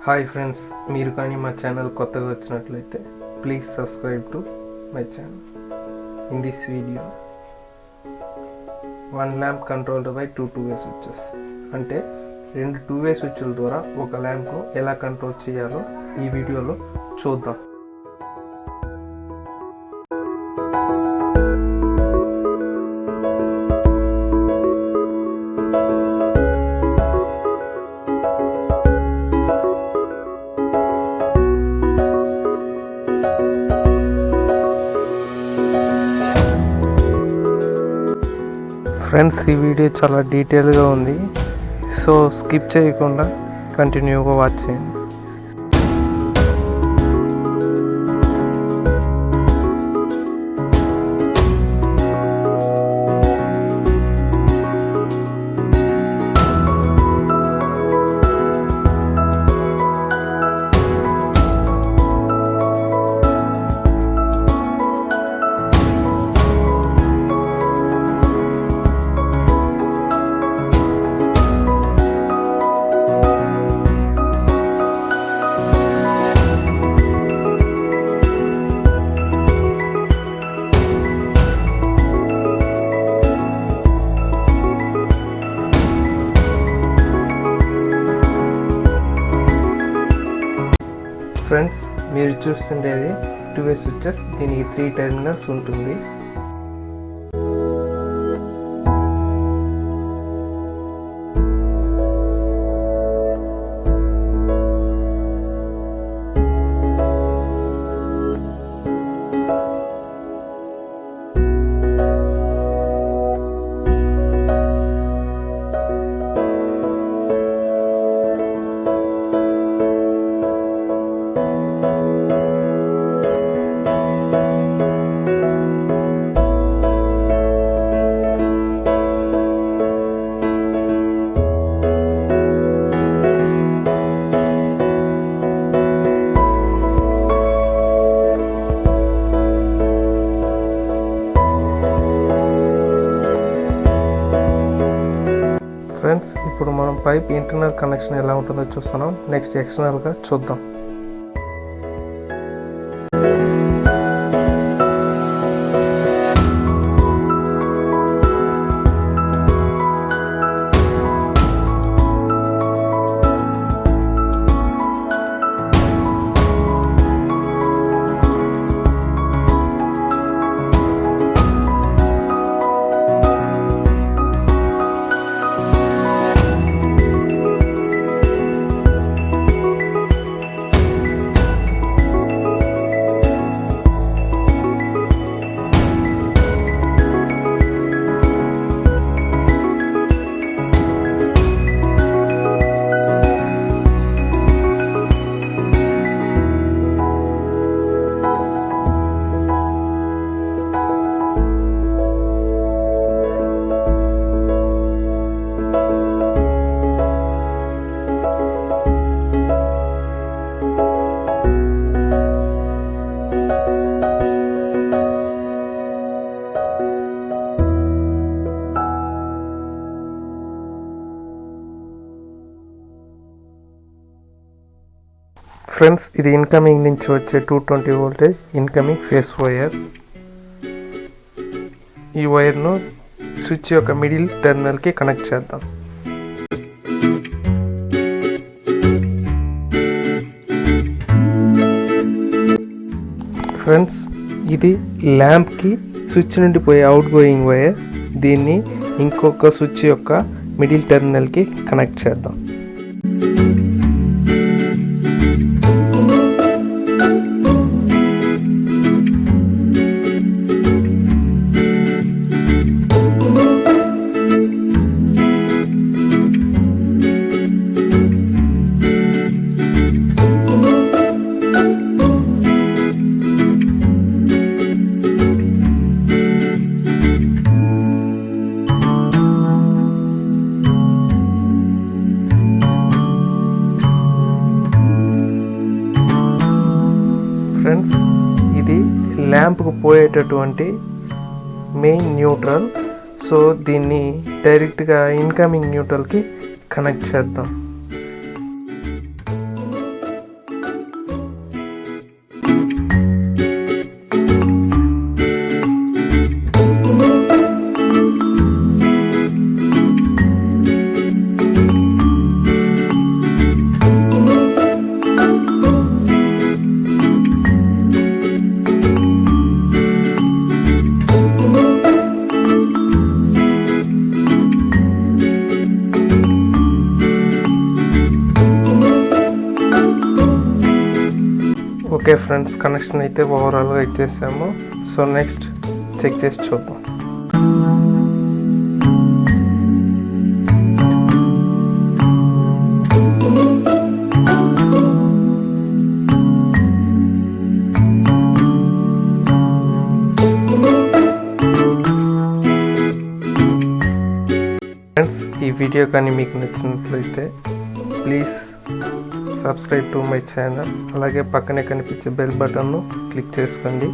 Hi friends, మీరు కానీ మా ఛానల్ కొత్తగా వచ్చినట్లయితే please subscribe to my channel. In this video 1 lamp controlled by 2 2-way switches, అంటే 2 2-way స్విచ్ల ద్వారా ఒక ల్యాంప్ను ఎలా కంట్రోల్ చేయాలో ఈ వీడియోలో చూద్దాం. ఫ్రెండ్స్, ఈ వీడియో చాలా డీటెయిల్గా ఉంది, సో స్కిప్ చేయకుండా కంటిన్యూగా వాచ్ చేయండి. ఫ్రెండ్స్, మీరు చూస్తుండేది 2-way స్విచెస్. దీనికి 3 టెర్మినల్స్ ఉంటుంది. ఫ్రెండ్స్, ఇప్పుడు మనం పైప్ ఇంటర్నల్ కనెక్షన్ ఎలా ఉంటుందో చూస్తున్నాం. నెక్స్ట్ ఎక్స్టర్నల్గా చూద్దాం. ఫ్రెండ్స్, ఇది ఇన్కమింగ్ నుంచి వచ్చే 220 వోల్టేజ్ ఇన్కమింగ్ ఫేస్ వైర్. ఈ వైర్ను స్విచ్ యొక్క మిడిల్ టెర్మినల్కి కనెక్ట్ చేద్దాం. ఫ్రెండ్స్, ఇది ల్యాంప్కి స్విచ్ నుండి పోయే అవుట్ గోయింగ్ వైర్. దీన్ని ఇంకొక స్విచ్ యొక్క మిడిల్ టెర్మినల్కి కనెక్ట్ చేద్దాం. ఫ్రెండ్స్, ఇది ల్యాంప్కు పోయేటటువంటి మెయిన్ న్యూట్రల్. సో దీన్ని డైరెక్ట్గా ఇన్కమింగ్ న్యూట్రల్కి కనెక్ట్ చేద్దాం. ఓకే ఫ్రెండ్స్, కనెక్షన్ అయితే ఓవరాల్గా ఇచ్చేసాము. సో నెక్స్ట్ చెక్ చేసి చూద్దాం. ఫ్రెండ్స్, ఈ వీడియో కానీ మీకు నచ్చినట్లయితే please subscribe to my channel. అలాగే పక్కనే కనిపించే బెల్ బటన్ను క్లిక్ చేసుకోండి.